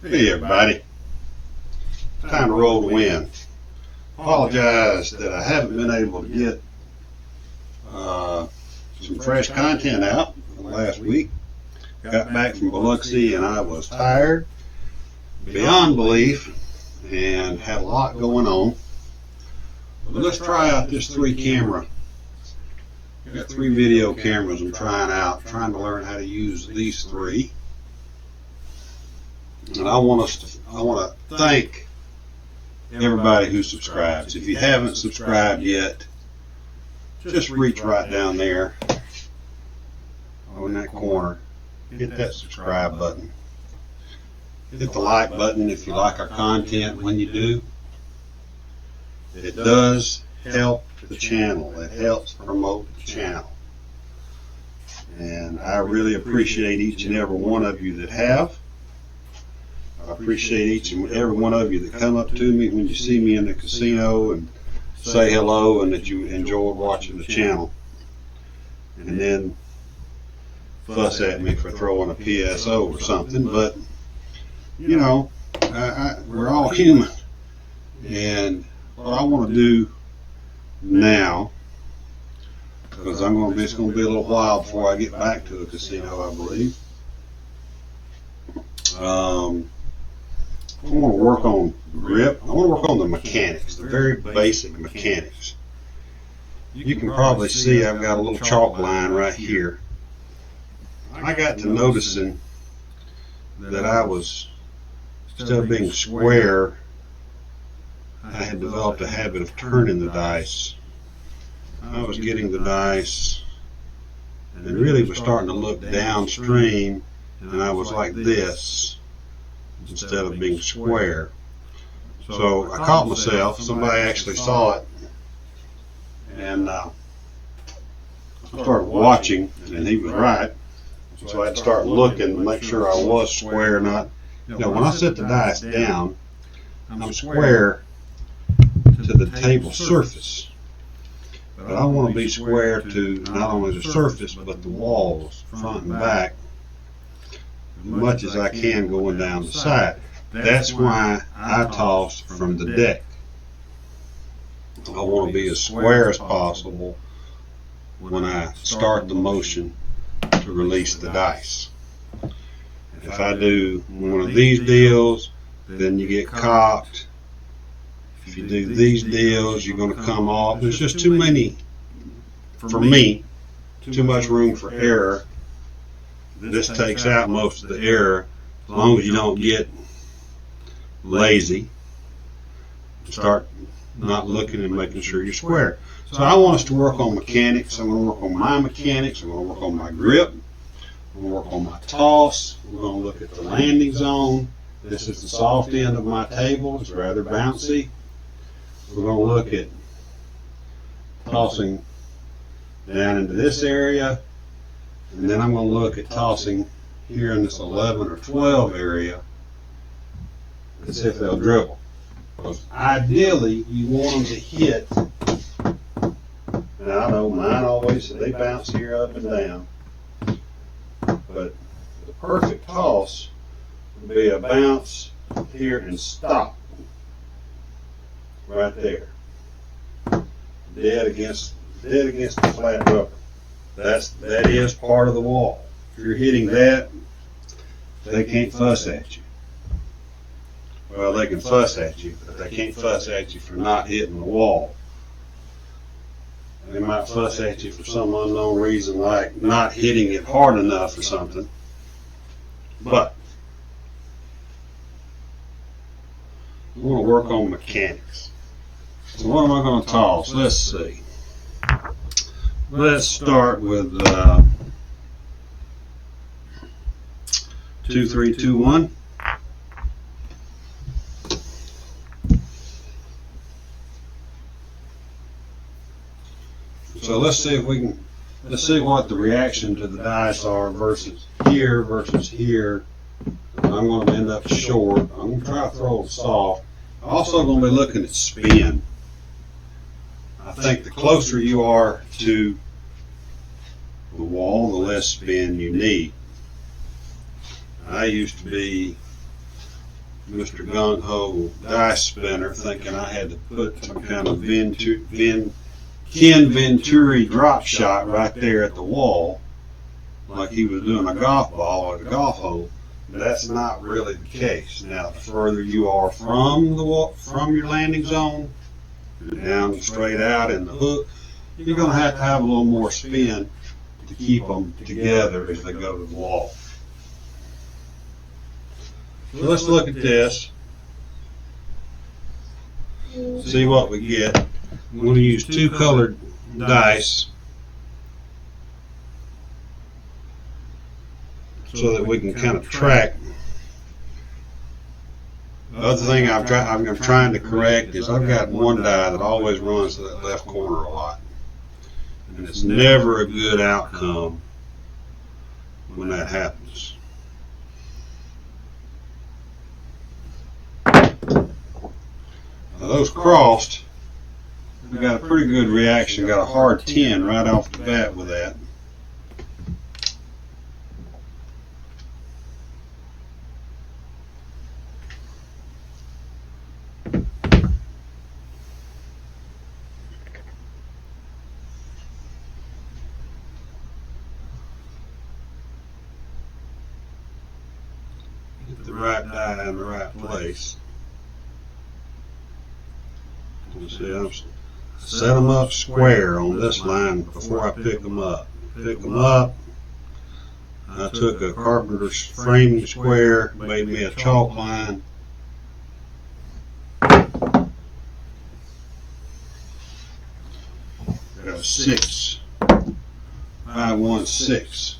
Hey everybody, time to roll the wind. Apologize that I haven't been able to get some fresh content out last week. Got back from Biloxi and I was tired beyond belief and had a lot going on. But let's try out this 3-camera. Got 3 video cameras I'm trying out, trying to learn how to use these 3. And I want to thank everybody who subscribes. If you haven't subscribed yet, just reach right down there in that corner, hit that subscribe button. Hit the like button if you like our content. When you do, it does help the channel. It helps promote the channel. And I really appreciate each and every one of you that have. I appreciate each and every one of you that come up to me when you see me in the casino and say hello and that you enjoyed watching the channel. And then fuss at me for throwing a PSO or something. But, you know, we're all human. And what I want to do now, because it's going to be a little while before I get back to the casino, I believe. I want to work on grip. I want to work on the mechanics, the very basic mechanics. You can probably see I've got a little chalk line right here. I got to noticing that I was, instead of being square, I had developed a habit of turning the dice. I was getting the dice and really was starting to look downstream, and I was like this instead of being square. So I caught myself. Somebody actually saw it, and I started watching, and he was right. So I had to start looking to make sure I was square, not, when I set the dice down, I'm square to the table surface. But I want to be square to not only the surface, but the walls, front and back, as much as I can going down the side. That's why I toss from the deck. I want to be as square as possible when I start the motion to release the dice. If I do one of these deals, then you get cocked. If you do these deals, you're going to come off. There's just too many, for me, too much room for error. This takes out most of the error, as long as you don't get lazy. Start not looking and making sure you're square. So I want us to work on mechanics. I'm going to work on my mechanics. I'm going to work on my grip. I'm going to work on my toss. We're going to look at the landing zone. This is the soft end of my table. It's rather bouncy. We're going to look at tossing down into this area. And then I'm going to look at tossing here in this 11 or 12 area and see if they'll dribble. Because ideally, you want them to hit. And I know mine always, they bounce here up and down. But the perfect toss would be a bounce here and stop. Right there. Dead against the flat rubber. That is part of the wall. If you're hitting that, they can't fuss at you. Well, they can fuss at you, but they can't fuss at you for not hitting the wall. They might fuss at you for some unknown reason, like not hitting it hard enough or something. But I want to work on mechanics. So what am I going to toss? Let's see. Let's start with 2, 3, 2, 1. So let's see what the reaction to the dice are versus here versus here. I'm going to end up short. I'm going to try to throw it soft. I'm also going to be looking at spin. I think the closer you are to the wall, the less spin you need. I used to be Mr. Gung Ho dice spinner, thinking I had to put some kind of Ken Venturi drop shot right there at the wall, like he was doing a golf ball at a golf hole. That's not really the case. Now, the further you are from your landing zone, down straight out in the hook, you're going to have a little more spin to keep them together as they go to the wall. So let's look at this, see what we get. I'm going to use two colored dice so that we can kind of track. The other thing I'm trying to correct is I've got one die that always runs to that left corner a lot. And it's never a good outcome when that happens. Now those crossed, we got a pretty good reaction, got a hard 10 right off the bat with that. Get the right die in the right place. See, I'm set them up square on this line before I pick them up. Pick them up. I took a carpenter's framing square, made me a chalk line. Got a 6, 5, 1, 6.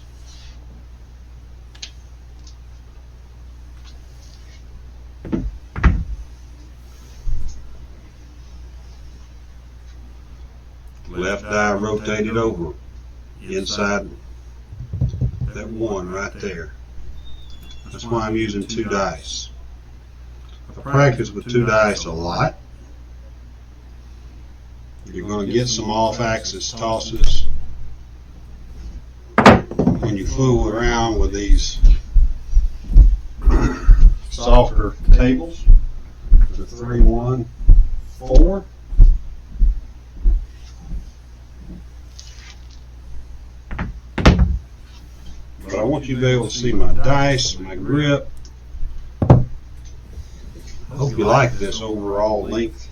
Left die rotated over inside that 1 right there. That's why I'm using 2 dice. I practice with 2 dice a lot. You're going to get some off-axis tosses when you fool around with these softer tables. The 3, 1, 4. But I want you to be able to see my dice, my grip. I hope you like this overall length.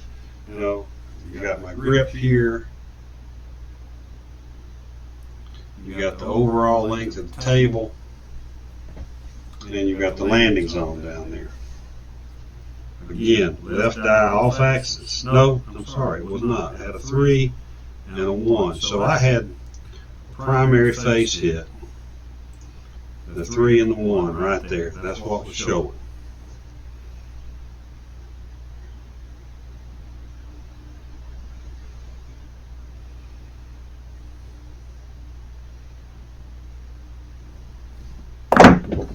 You know, you got my grip here. You got the overall length of the table. And then you got the landing zone down there. Again, left die off axis. No, I'm sorry, it was not. I had a 3 and a 1. So I had primary face hit. The 3 and the 1 right there. That's what was showing.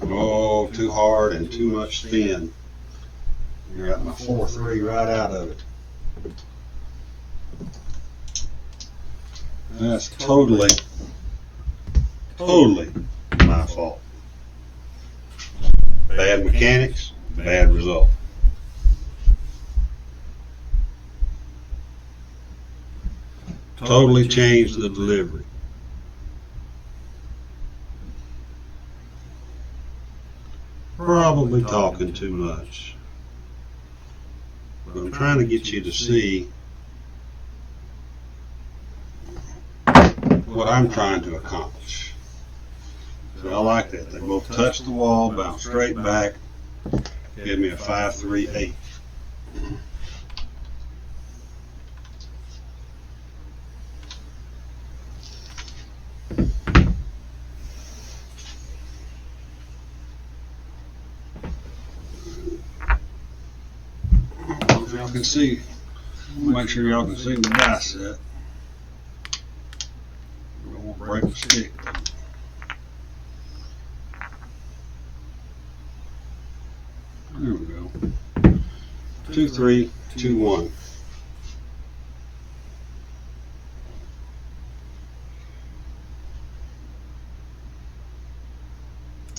Oh, too hard and too much spin. You got my 4-3 right out of it. That's totally my fault. Bad mechanics, bad result. Totally changed the delivery. Probably talking too much. But I'm trying to get you to see what I'm trying to accomplish. So I like that. They both touch the wall, bounce straight back, give me a 5-3-8. Y'all can see, make sure y'all can see the dice set. We won't break the stick. There we go. 2, 3, 2, 1.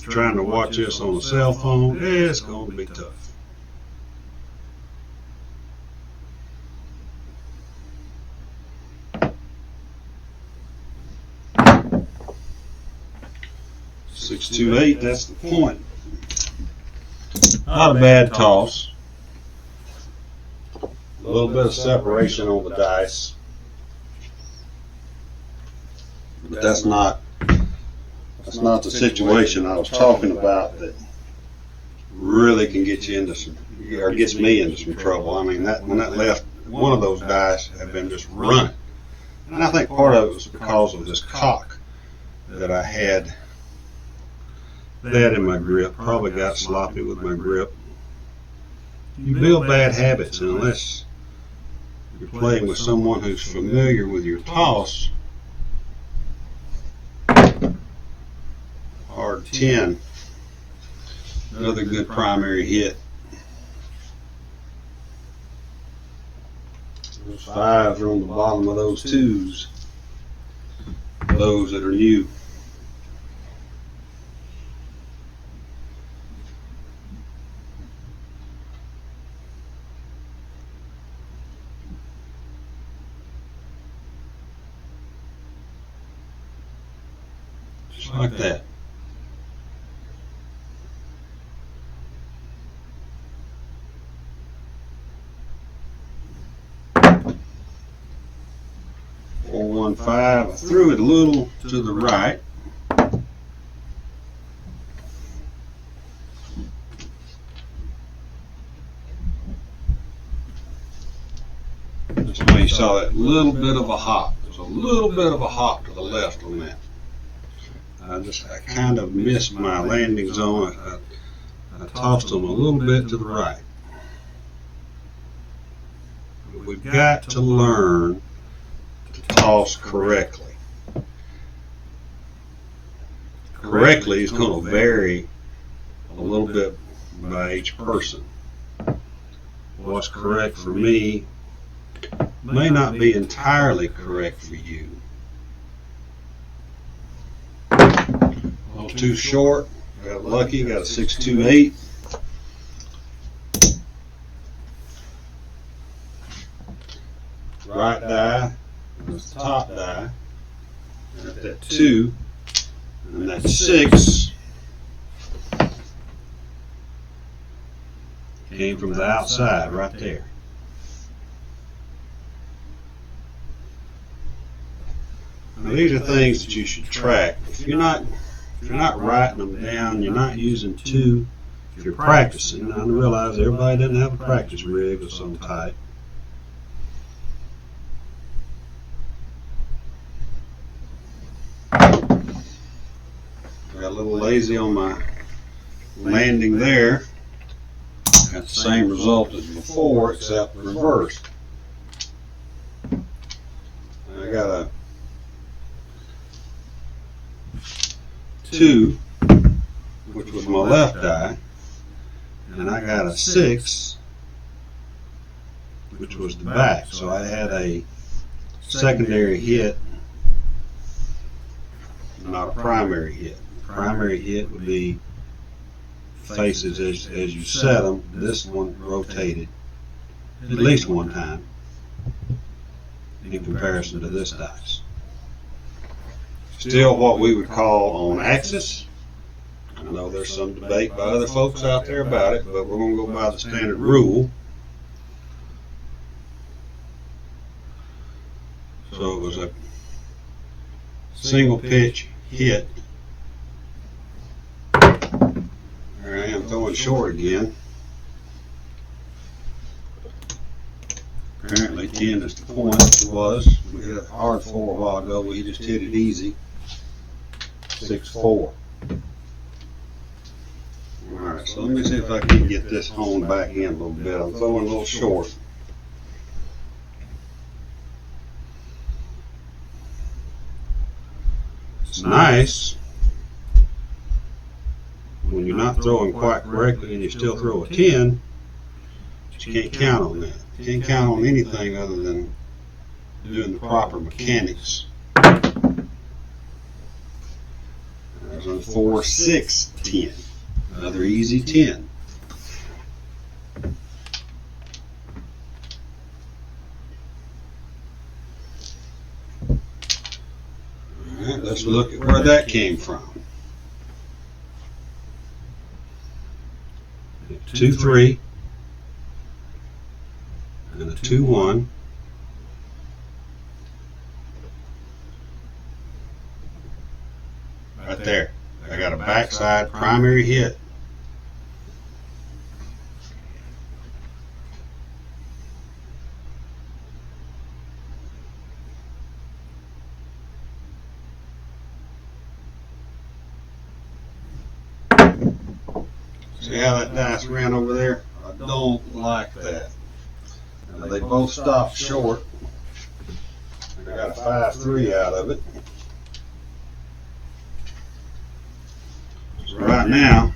Trying to watch this on a cell phone, it's going to be tough. 628, that's the point. Not a bad toss. A little bit of separation on the dice. But that's not the situation I was talking about that really can get you into some, or gets me into some trouble. I mean, when that left, one of those dice had been just running. And I think part of it was because of this cock that I had that in my grip. Probably got sloppy with my grip. You build bad habits unless you're playing with someone who's familiar with your toss. Hard 10. Another good primary hit. Those 5s are on the bottom of those 2s. Those that are new. Just like that. I threw it a little to the right. That's why you saw that little bit of a hop. There's a little bit of a hop to the left on that. I kind of missed my landing zone. I tossed them a little bit to the right. We've got to learn to toss correctly. Correctly is going to vary a little bit by each person. What's correct for me may not be entirely correct for you. A little too short. Got lucky. Got a 628. Right die. That's the top die. Got that 2. And that 6 came from the outside right there. Now these are things that you should track. If you're not writing them down, you're not using 2, if you're practicing, I realize everybody doesn't have a practice rig of some type. Got a little lazy on my landing there. Got the same result as before, except reversed. I got a 2, which was my left die, and I got a 6, which was the back. So I had a secondary hit, not a primary hit. Primary hit would be faces as you set them. This one rotated at least one time in comparison to this dice. Still what we would call on axis. I know there's some debate by other folks out there about it, but we're going to go by the standard rule. So it was a single pitch hit. There I am throwing short again. Apparently 10 is the point. It was. We hit a hard 4 a while ago. We just hit it easy. 6-4. Alright, so let me see if I can get this honed back in a little bit. I'm throwing a little short. It's nice when you're not throwing quite correctly and you still throw a 10, but you can't count on that. You can't count on anything other than doing the proper mechanics. There's a 4, 6, 10. Another easy 10. Alright, let's look at where that came from. 2-3, and a 2-1. Right there. I got a backside primary hit. See how that dice ran over there? I don't like that. Now they both stopped short. I got a 5-3 out of it. So right now,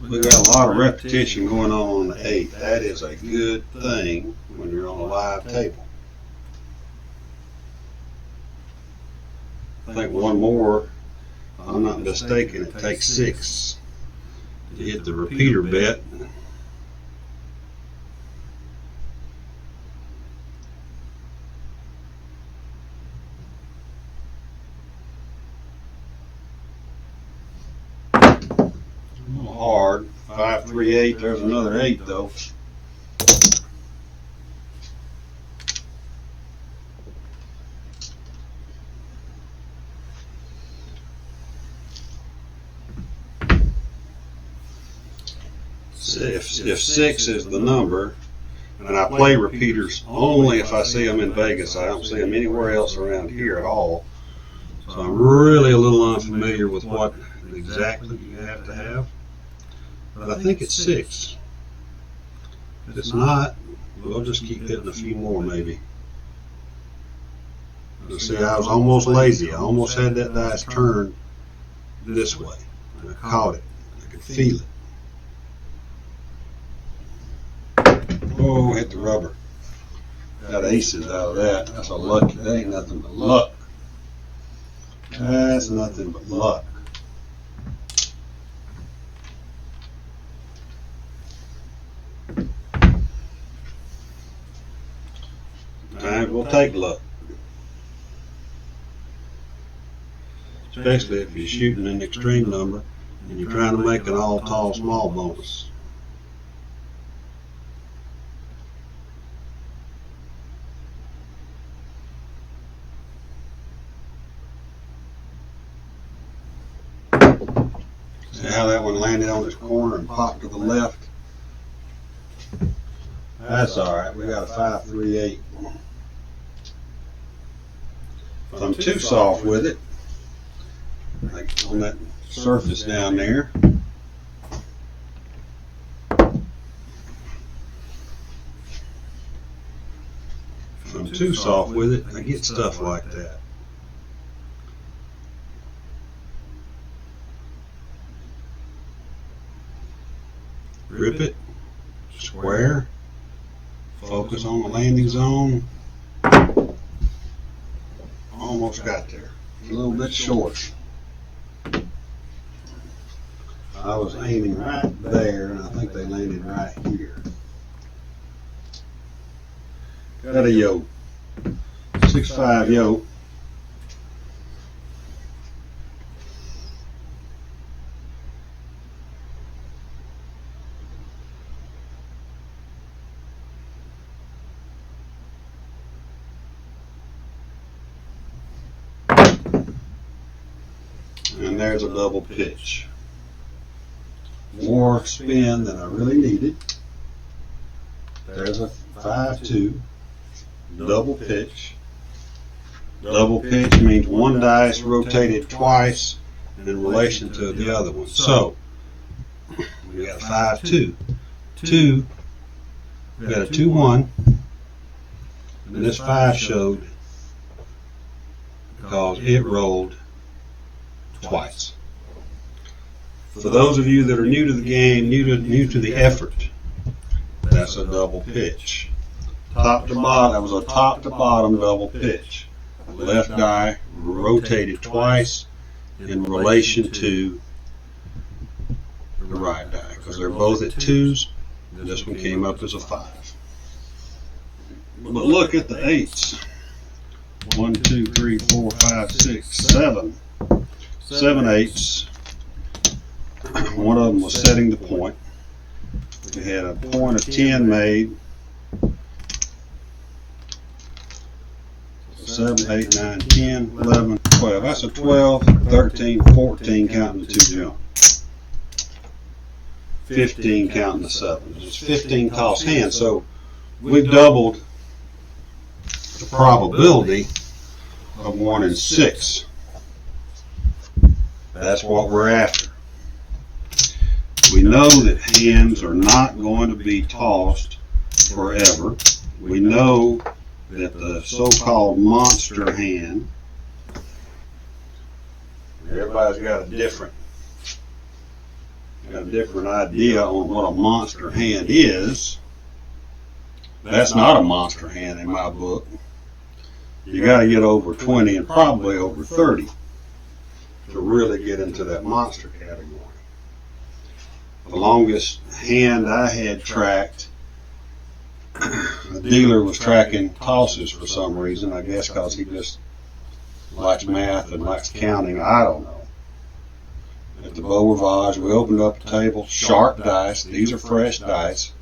we got a lot of repetition going on the 8. That is a good thing when you're on a live table. I think one more, if I'm not mistaken, it takes 6 to hit the repeater bet. Hard. 5-3-8. There's another 8 though. If 6 is the number, and I play repeaters only if I see them in Vegas, I don't see them anywhere else around here at all. So I'm really a little unfamiliar with what exactly you have to have. But I think it's 6. If it's not, we'll just keep hitting a few more maybe. See, I was almost lazy. I almost had that dice turn this way. And I caught it. I could feel it. Oh, hit the rubber. Got aces out of that. That's a lucky. That ain't nothing but luck. That's nothing but luck. Times will take luck. Especially if you're shooting an extreme number and you're trying to make an all tall small bonus. See how that one landed on its corner and popped to the left? That's alright, we got a 5-3-8. If I'm too soft with it, like on that surface down there, if I'm too soft with it, I get stuff like that. Grip it, square, focus on the landing zone. Almost got there. A little bit short. I was aiming right there, and I think they landed right here. Got a yoke. 6.5 yoke. And there's a double pitch. More spin than I really needed. There's a 5-2. Double pitch. Double pitch means one dice rotated twice in relation to the other one. So, we got a 5-2. We got a 2-1. And this 5 showed because it rolled twice. For those of you that are new to the game, new to the effort, that's a double pitch. Top to bottom, that was a top to bottom double pitch. Left die rotated twice in relation to the right die, because they're both at 2s, and this one came up as a 5. But look at the 8s. 1, 2, 3, 4, 5, 6, 7. 7 8s. One of them was setting the point. We had a point of 10 made. 7, 8, 9, 10, 11, 12. That's a 12, 13, 14 counting the 2 jump. 15 counting the 7. It's 15 toss hands. So we've doubled the probability of 1 in 6. That's what we're after. We know that hands are not going to be tossed forever. We know that the so-called monster hand, everybody's got a different idea on what a monster hand is. That's not a monster hand in my book. You got to get over 20 and probably over 30 to really get into that monster category. The longest hand I had tracked, the dealer was tracking tosses for some reason, I guess because he just likes math and likes counting, I don't know. At the Beau Rivage, we opened up the table, sharp dice, these are fresh dice.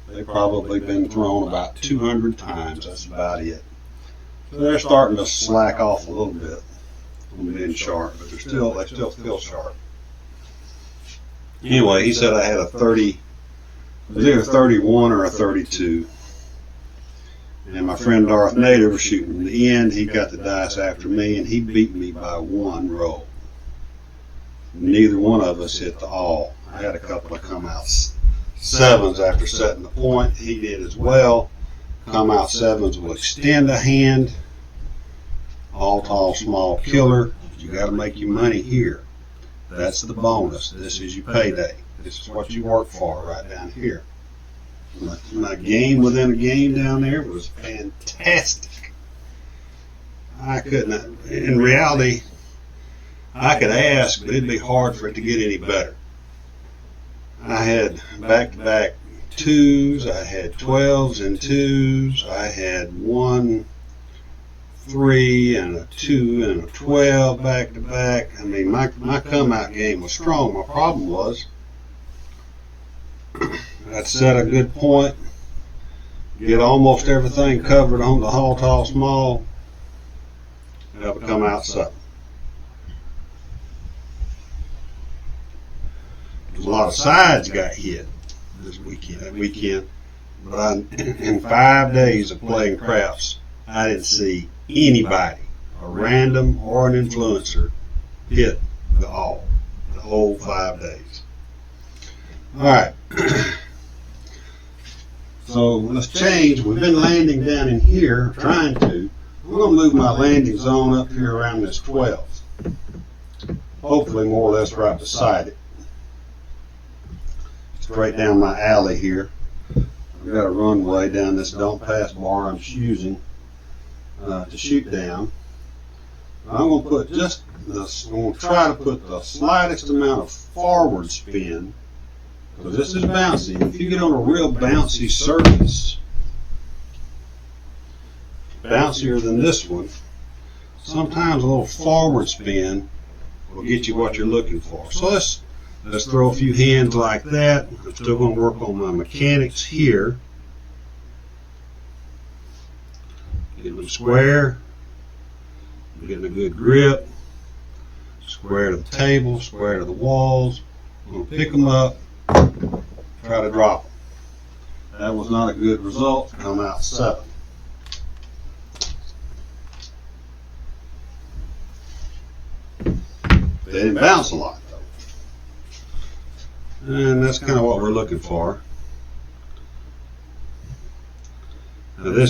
They've probably been thrown about 200 times, that's about it. So they're starting to slack off a little bit from being sharp, but they still feel sharp. Anyway, he said I had a 30, it was either 31 or a 32. And my friend Darth Nader was shooting in the end. He got the dice after me, and he beat me by 1 roll. Neither one of us hit the all. I had a couple of come out 7s after setting the point. He did as well. Come out 7s will extend a hand. All tall, small killer. You got to make your money here. That's the bonus. This is your payday. This is what you work for right down here. My game within a game down there was fantastic. I couldn't, in reality, I could ask, but it'd be hard for it to get any better. I had back-to-back 2s, I had 12s and 2s, I had 1, 3 and a 2 and a 12 back-to-back. I mean, my come-out game was strong. My problem was I'd set a good point, get almost everything covered on the hall, tall, small, and I would come out 7. A lot of sides got hit that weekend, but in 5 days of playing craps, I didn't see anybody, a random or an influencer, hit the whole 5 days. All right. So let's change. We've been landing down in here, trying to. I'm going to move my landing zone up here around this 12. Hopefully more or less right beside it. Straight down my alley here. I've got a runway down this don't pass bar I'm using to shoot down. I'm going to put I'm going to try to put the slightest amount of forward spin, because this is bouncy. If you get on a real bouncy surface, bouncier than this one, sometimes a little forward spin will get you what you're looking for. So let's throw a few hands like that. I'm still going to work on my mechanics here. Getting them square, getting a good grip, square to the table, square to the walls. I'm going to pick them up, try to drop them. That was not a good result. Come out 7. They didn't bounce a lot though. And that's kind of what we're looking for. Now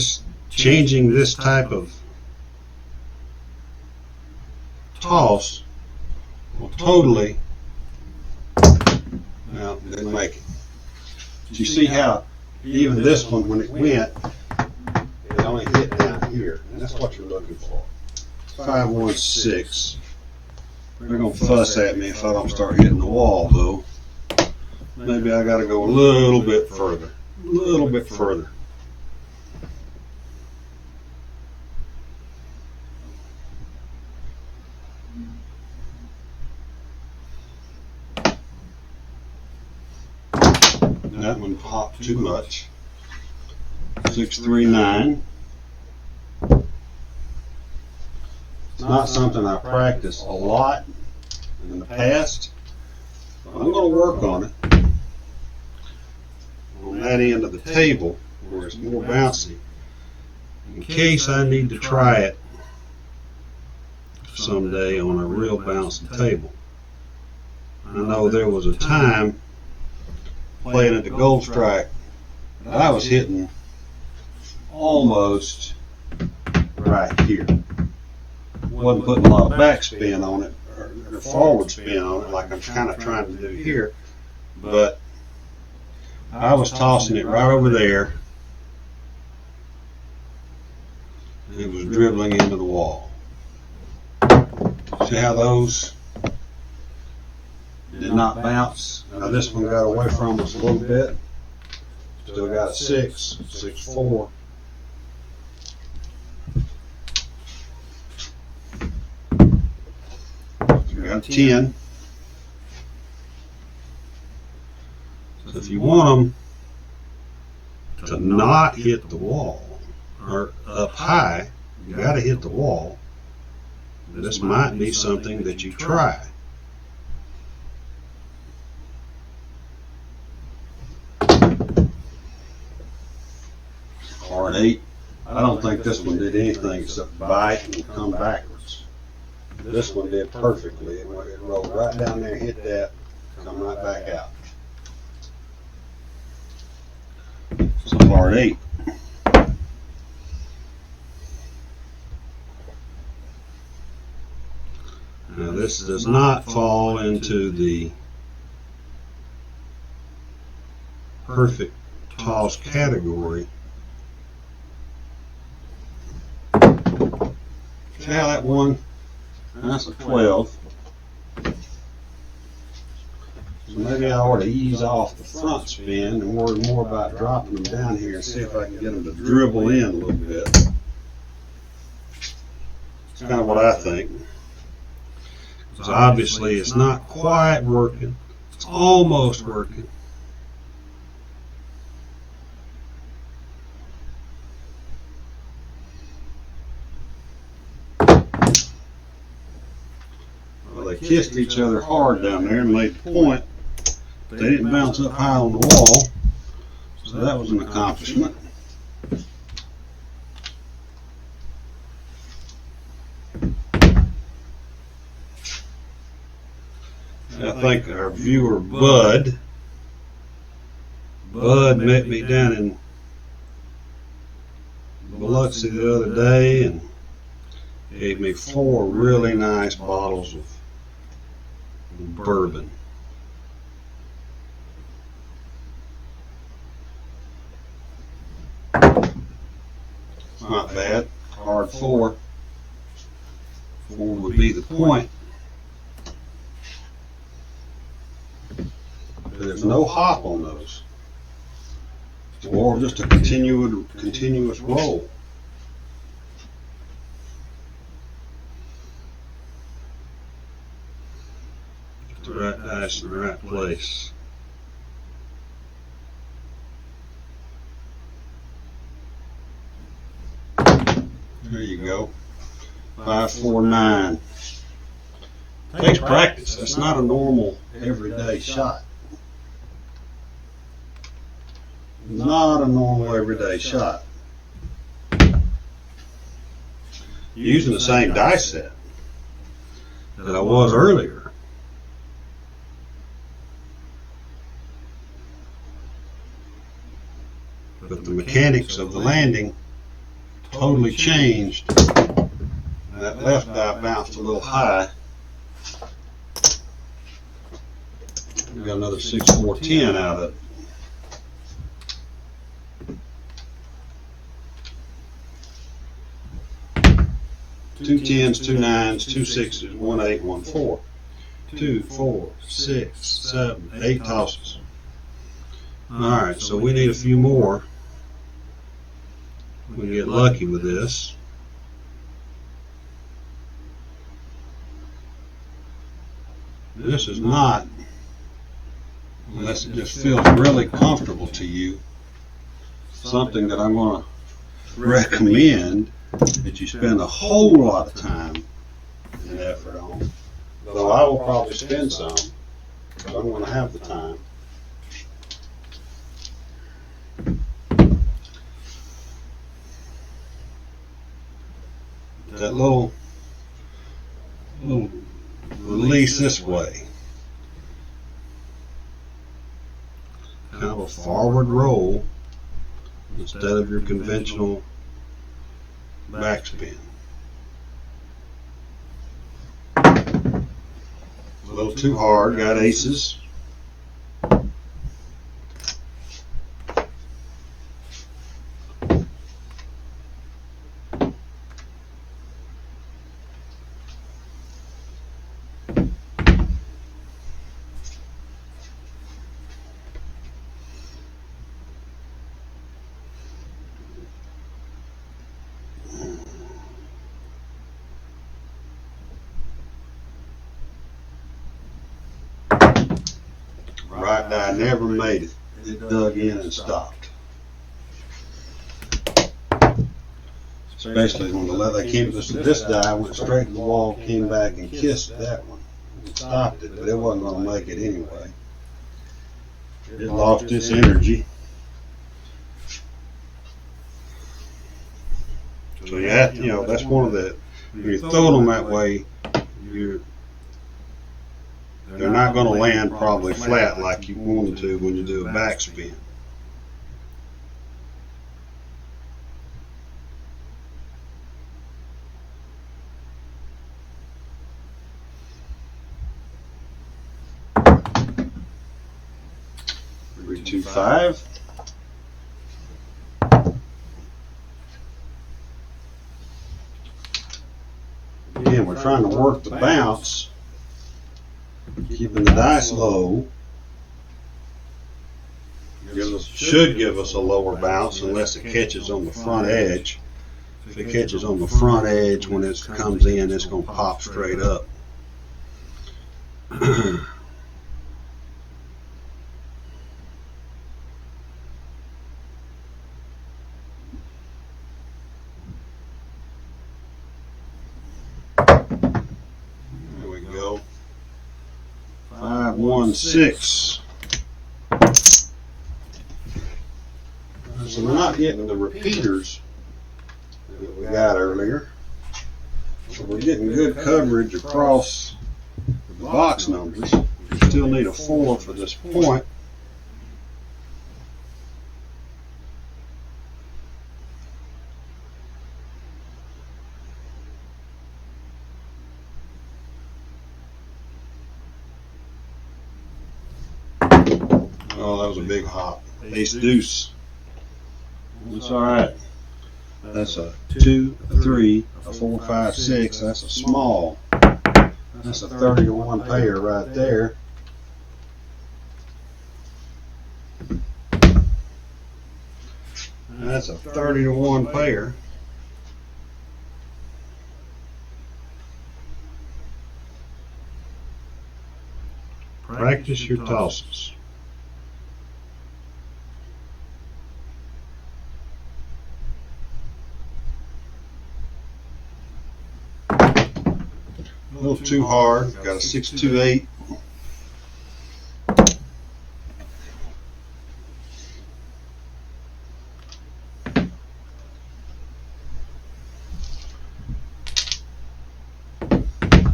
changing this type of toss will totally, well, didn't make it. But you see how even this one, when it went, it only hit down here. And that's what you're looking for. 516. They're going to fuss at me if I don't start hitting the wall, though. Maybe I got to go a little bit further. A little bit further. Now That one popped too much. 639. It's not something I practice a lot in the past, but I'm going to work on it on that end of the table where it's more bouncy, in case I need to try it someday on a real bouncy table. I know there was a time playing at the Gold Strike that I was hitting almost right here. Wasn't putting a lot of backspin on it or forward spin on it like I'm kind of trying to do here, but I was tossing it right over there. It was dribbling into the wall. See how those did not bounce? Now this one got away from us a little bit. Still got a 6, 6-4. We got a 10. So if you want them to not hit the wall or up high, you got to hit the wall. This might be something that you try. Hard 8. I don't think this one did anything except bite and come backwards. This one did perfectly. It rolled right down there, hit that, come right back out. So hard 8. Now this does not fall into the perfect toss category. See how that one, that's a 12. So maybe I ought to ease off the front spin and worry more about dropping them down here and see if I can get them to dribble in a little bit. It's kind of what I think. So obviously it's not quite working. It's almost working. Well, they kissed each other hard down there and made the point. They didn't bounce up high on the wall, so that was an accomplishment. I think our viewer Bud met me down in Biloxi the other day and gave me 4 really nice bottles of bourbon. Not bad. Hard 4. 4 would be the point. There's no hop on those, or just a continuous roll. Get the right dice in the right place. There you go. 5, 4, 9. Takes practice. That's not a normal everyday shot. Not a normal everyday shot. Using the same dice set that I was earlier. But the mechanics of the landing totally changed. That left die bounced a little high. We got another 6, 4, 10 out of it. 2 10s, 2 9s, 2 6s, 1 8, 1 4. 2, 4, 6, 7, 8 tosses. Alright, so we need a few more. We can get lucky with this. This is not, well, unless it just feels really comfortable to you. Something that I'm going to recommend that you spend a whole lot of time and effort on. Though I will probably spend some, but I'm going to have the time. That little release this way. Kind of a forward roll instead of your conventional backspin. A little too hard, got aces. Right die never made it. It dug in and stopped. Especially when this die went straight to the wall, came back and kissed that one. It stopped it, but it wasn't going to make it anyway. It lost its energy. So you have to, that's one of the, when you throw them that way, they're not going to land probably flat like you want them to when you do a backspin. Three, 2, 5. Again, we're trying to work the bounce, keeping the dice low. Should give us a lower bounce unless it catches on the front edge. If it catches on the front edge when it comes in, it's going to pop straight up. There we go. 5, 1, 6. So we're not getting the repeaters that we got earlier. So we're getting good coverage across the box numbers. We still need a 4 for this point. Oh, that was a big hop. Ace deuce. That's all right. That's a 2, a 3, a 4, 5, 6. That's a small. That's a 30 to 1 pair right there. That's a 30 to 1 pair. Practice your tosses. A little too hard. Got a 6, 2, 8.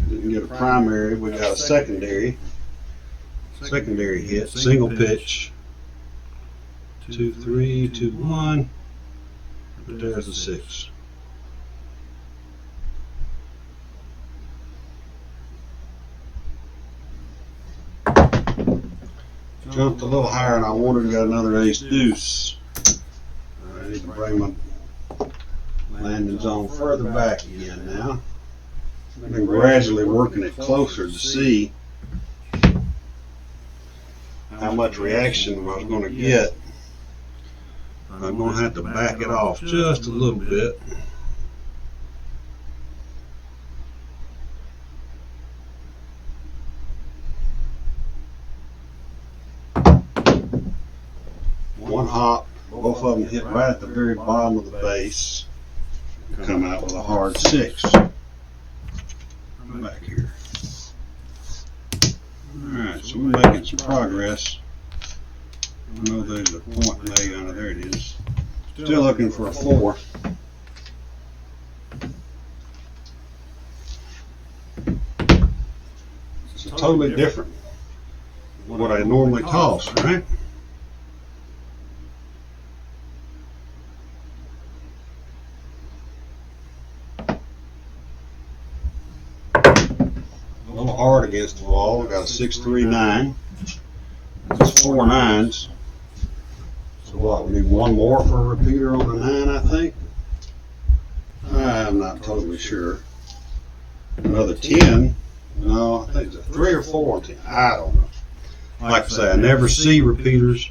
Didn't get a primary. We got a secondary. Secondary hit. Single pitch. 2, 3, 2, 1. But there's a 6. Jumped a little higher than I wanted. Got another ace deuce. I need to bring my landing zone further back again now. I've been gradually working it closer to see how much reaction I was going to get. I'm going to have to back it off just a little bit. of them hit right at the very bottom of the base, come out with a hard 6. Come back here. Alright, so we're making some progress. I know there's a point made on it. There it is. Still looking for a 4. It's totally different than what I normally toss, right? A little hard against the wall. We got a 6-3-9. It's 4 9s. So what, we need one more for a repeater on the 9, I think? I'm not totally sure. Another 10? No, I think it's a 3 or 4 on 10. I don't know. Like I say, I never see repeaters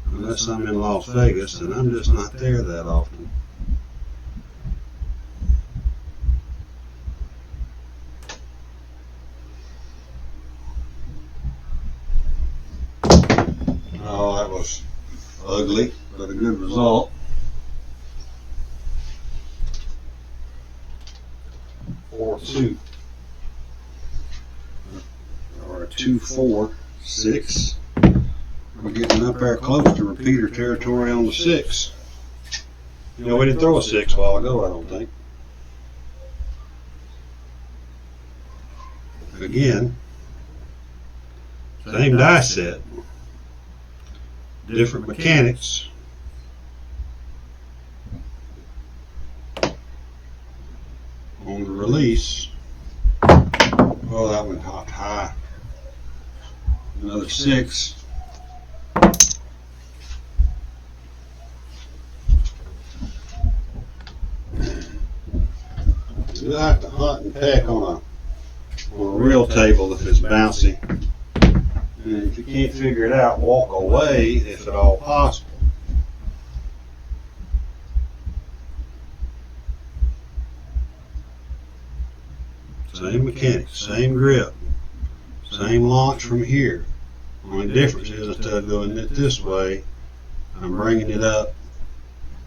unless I'm in Las Vegas, and I'm just not there that often. Oh, that was ugly, but a good result. 4-2. Or a 2-4-6. We're getting up there close to repeater territory on the 6. You know, we didn't throw a 6 a while ago, I don't think. Again, same die set, different mechanics. On the release. Oh, that one hopped high. Another 6. You like to hunt and peck on a real table if it's bouncy. And if you can't figure it out, walk away if at all possible. Same mechanics, same grip, same launch from here. Only difference is instead of doing it this way, I'm bringing it up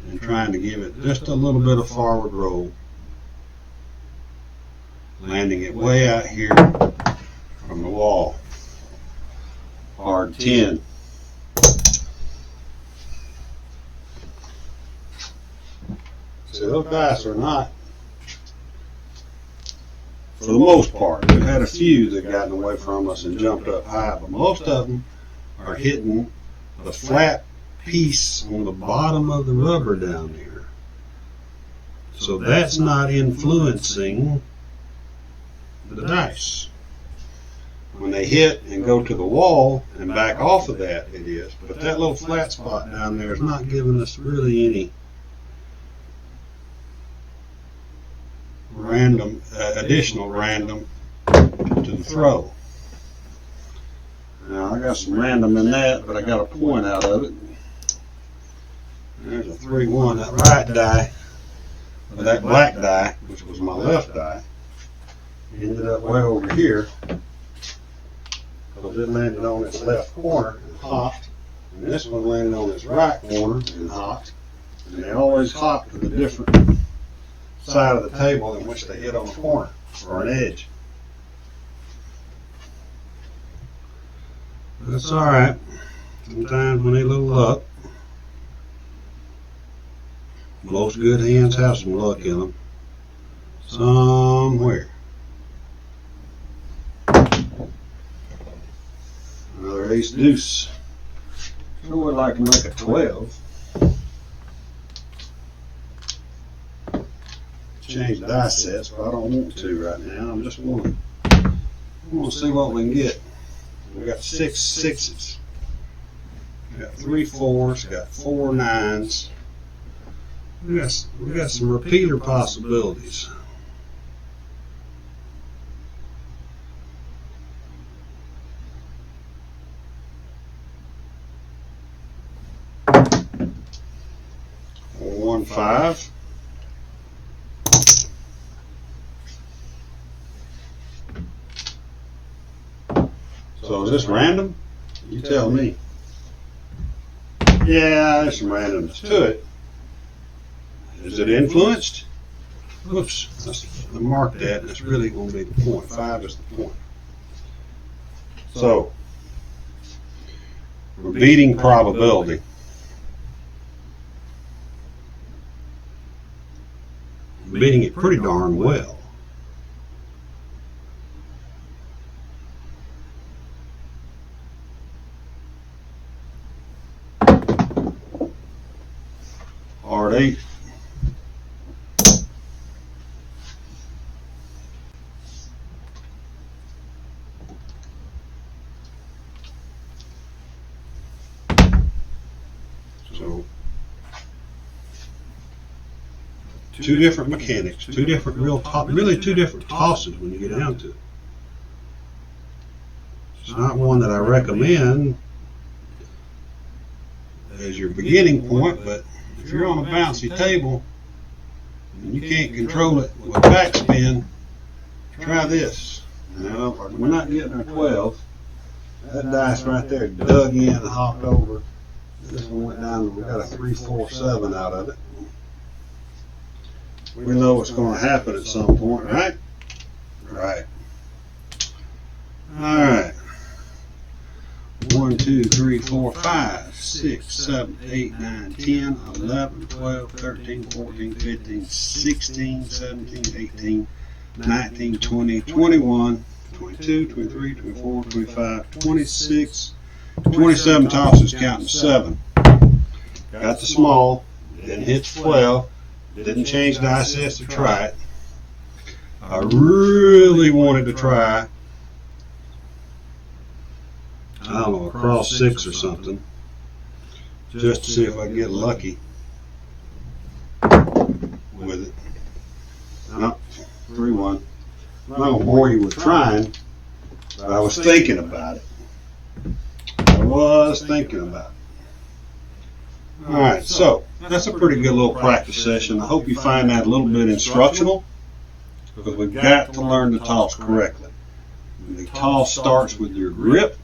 and trying to give it just a little bit of forward roll. Landing it way out here from the wall. Hard 10. See, those dice are not, for the most part, we've had a few that gotten away from us and jumped up high, but most of them are hitting the flat piece on the bottom of the rubber down here. So that's not influencing the dice. When they hit and go to the wall and back off of that, it is. But that little flat spot down there is not giving us really any random, additional random to the throw. Now I got some random in that, but I got a point out of it. There's a 3-1. That right die, or that black die, which was my left die, ended up way over here because it landed on its left corner and hopped, and this one landed on its right corner and hopped, and they always hop to the different side of the table in which they hit on the corner or an edge. That's alright. Sometimes we need a little luck. Most good hands have some luck in them. Somewhere. Another ace deuce. Sure would like to make a 12. Change die sets, but I don't want to right now. I'm just want to see what we can get. We got 6 6s. We got 3 4s. Got 4 9s. We got some repeater possibilities. One 5. So is this random? You tell me. Yeah, there's some randomness to it. Is it influenced? Whoops, I marked that. That's really going to be the point. 5 is the point. So, we're beating probability. Beating it pretty darn well. Hard 8. So, two different mechanics, two different really two different tosses when you get down to it. It's not one that I recommend as your beginning point, but if you're on a bouncy table and you can't control it with backspin, try this. Now, we're not getting our 12. That dice right there dug in and hopped over. This one went down, we got a 3, 4, 7 out of it. We know what's going to happen at some point, right? Right. All right. 1, 2, 3, 4, 5, 6, 7, 8, 9, 10, 11, 12, 13, 14, 15, 16, 17, 18, 19, 20, 21, 22, 23, 24, 25, 26, 27 tosses counting 7. Got the small, didn't hit 12, didn't change dice sets to try it. I really wanted to try, I don't know, a cross 6 or something, just to see if I can get lucky with it. No, 3-1. I'm not going to bore you with trying, but I was thinking about it. I was thinking about it. Alright, so that's a pretty good little practice session. I hope you find that a little bit instructional, because we've got to learn to toss correctly. The toss starts with your grip.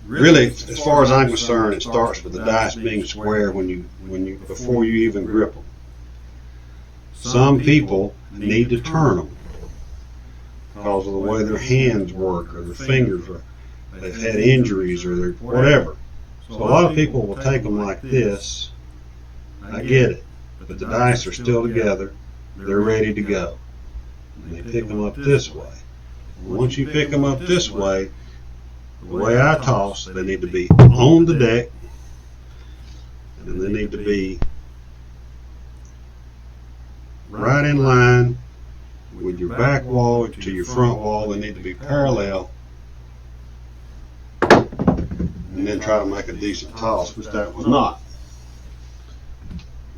Really, as far as I'm concerned, it starts with the dice being square before you even grip them. Some people need to turn them because of the way their hands work or their fingers, or they've had injuries or they're whatever. So a lot of people will take them like this. I get it, but the dice are still together. They're ready to go. And they pick them up this way. Once you pick them up this way, the way I toss, they need to be on the deck, and they need to be right in line with your back wall to your front wall. They need to be parallel, and then try to make a decent toss, which that was not.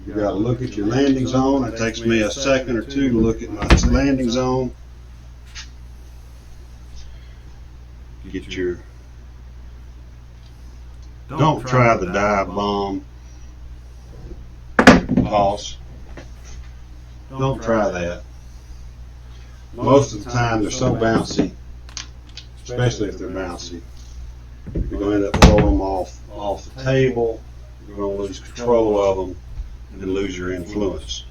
You got to look at your landing zone. It takes me a second or two to look at my landing zone. Get your, don't try the dive bomb toss. Don't try that. Most of the time they're so bouncy, especially if they're bouncy, you're going to end up throwing them off the table. You're going to lose control of them and lose your influence.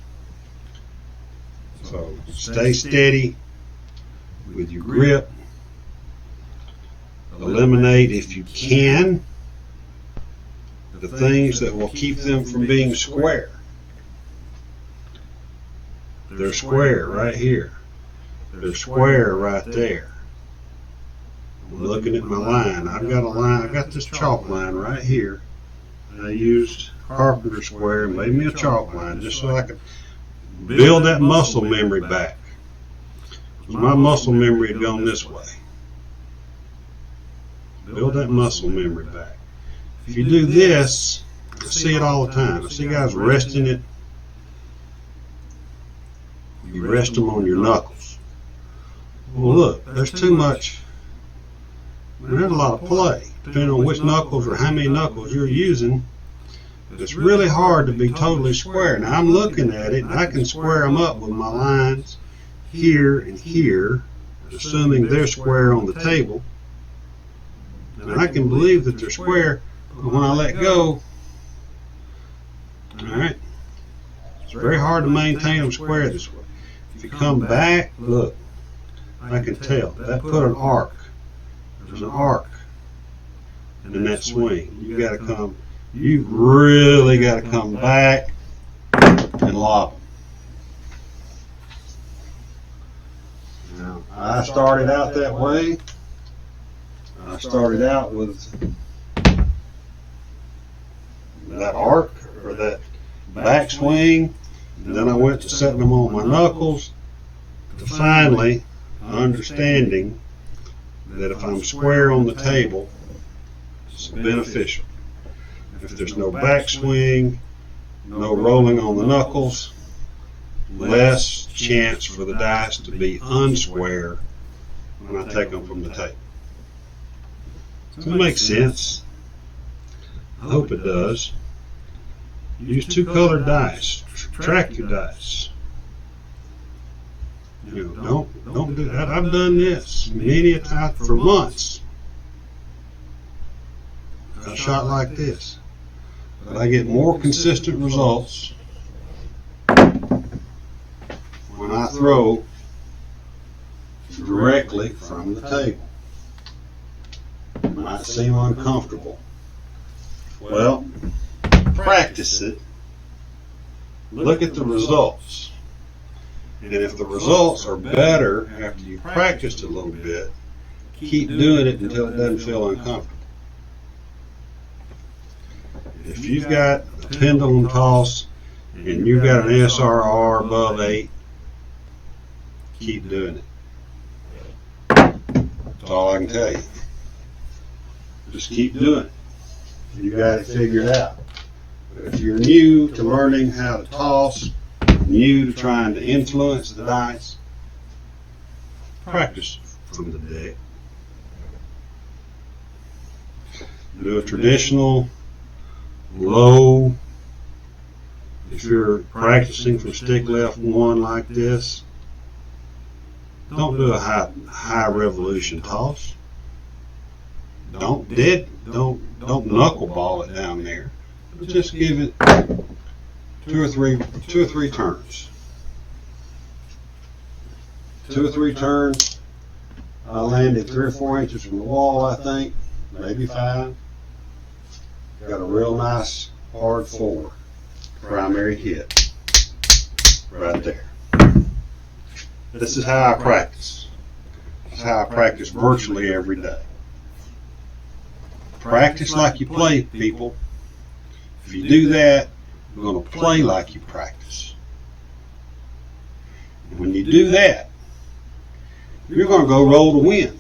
So stay steady with your grip. Eliminate, if you can, the things that will keep them from being square. They're square right here. They're square right there. I'm looking at my line. I've got a line. I've got this chalk line right here. I used carpenter square and made me a chalk line just so I could build that muscle memory back. My muscle memory had gone this way. Build that muscle memory back. If you do this, I see it all the time. I see guys resting it. You rest them on your knuckles. Well, look, there's too much. There's a lot of play. Depending on which knuckles or how many knuckles you're using, it's really hard to be totally square. Now, I'm looking at it, and I can square them up with my lines here and here, assuming they're square on the table. And I can believe that they're square when I let go, alright, it's very hard to maintain them square this way. If you come back, look, I can tell, that put an arc. There's an arc in that swing. You really gotta come back and lob them. Now, I started out that way. I started out with that arc or that backswing, and then I went to setting them on my knuckles, to finally understanding that if I'm square on the table, it's beneficial. If there's no backswing, no rolling on the knuckles, less chance for the dice to be unsquare when I take them from the table. Does it make sense? I hope it does. Use two colored dice. Track your dice. You know, don't do that. I've done this many a time for months. A shot like this, but I get more consistent results when I throw directly from the table. It might seem uncomfortable. Well, practice it. Look at the results. And if the results are better after you've practiced a little bit, keep doing it until it doesn't feel uncomfortable. If you've got a pendulum toss and you've got an SRR above 8, keep doing it. That's all I can tell you. Just keep doing it. You got it figured out. But if you're new to learning how to toss, new to trying to influence the dice, practice from the deck. Do a traditional low. If you're practicing from stick left 1 like this, don't do a high revolution toss. Don't knuckleball it down there. But just give it two or three turns. 2 or 3 turns. I landed 3 or 4 inches from the wall, I think, maybe 5. Got a real nice hard 4 primary hit right there. This is how I practice. This is how I practice virtually every day. Practice like you play, people. If you do that, you're going to play like you practice. And when you do that, you're going to go roll to win.